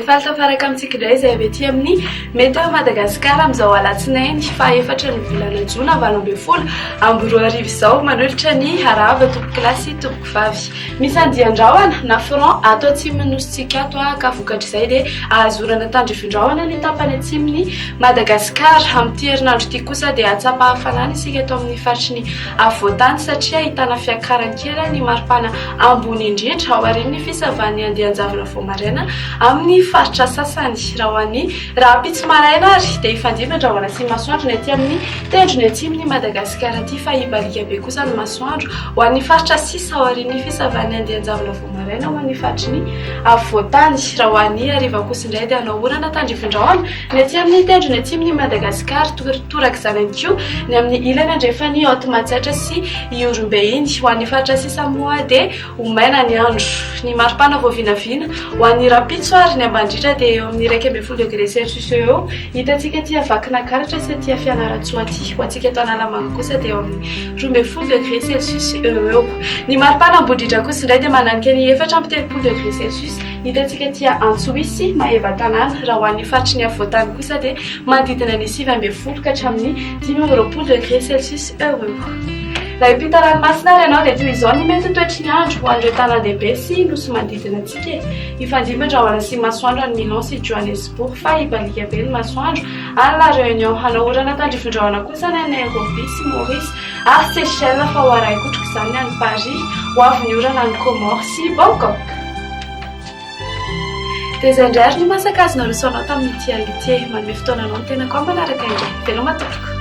fahitafaraka amintsika indray izay avy ety amin'ny mety Madagasikara amin'izao alatsinainy faha-efatra ny volana Jona 2020 amby 2000 izao manolotra ny harava tompo kilasy tompo vavy. Misy andian-drahona na front ato atsimo nositsika ato ka vokatra izay dia ahazorana tandrifin-drahona ny tapany atsimon'ny Madagasikara. Amin'ity herinandro ity kosa dia atsapa hafanana isika eto amin'ny faritry ny afovoantany satria ahitana fiakaran-kely ny maripana ambony indrindra ao aorian'ny fisavan'ny andian-javona Voamaraina amin'ny faritra sasany. Raha hoan'ny rapitsy maraina ary dia ifandimby andrahoana sy masoandro ny aty amin'ny tendrony atsimon'ny Madagasikara ity fa ibalika be kosa ny masoandro ho an'ny faritra sisa ao aorian'ny fisavan'ny andian-javona Voamaraina ho an'ny faritry ny afovoantany. Raha hoan'ny hariva kosa indray dia hanao orana tandrifin-drahona ny aty amin'ny tendrony atsimon'ny Madagasikara torak'izany ihany koa ny amin'ny ilany andrefany Haute-Matsatra sy Iorombe iny. Ho an'ny faritra sisa moa dia omaina ny andro, ny maripana voavinavina ho an'ny rapitso ary ny ambandritra dia eo amin'ny 1.0 degré Celsius eo hitantsika tia Vakinakaratra sy tia Fianarantsoa aty. Ho antsika eto Analamanga kosa dia eo amin'ny 12 degré Celsius eo. Ny maripana ambondritra kosa indray dia mananika ny 4.0 degré Celsius hitantsika tia Antsohisy Maheva-Tanàna. Raha ho an'ny faritry ny afovoantany kosa dia manodidina ny 9.0 ka hatramin'ny 10.0 degré Celsius eo. Raha hiampita ranomasina ary ianao dia toy izao ny mety toetry ny andro ho an'ireo tanàn-dehibe sy nosy manodidina antsika. Ifandimby andrahoana sy masoandro any Milan sy Johannesburg fa ibalika be ny masoandro any La Réunion. Hanao orana tandrifin-drahona kosa ny Nairobi sy Maurice ary Seychelles fa ho aray kotrok'izany any Paris ho avy ny orana any Comores sy Bangkok. Dia izay indray ary ny masaka azonareo saonao tamin'ity ality manome fotoananao ny tenako manaraka indray. Veloma tompoko.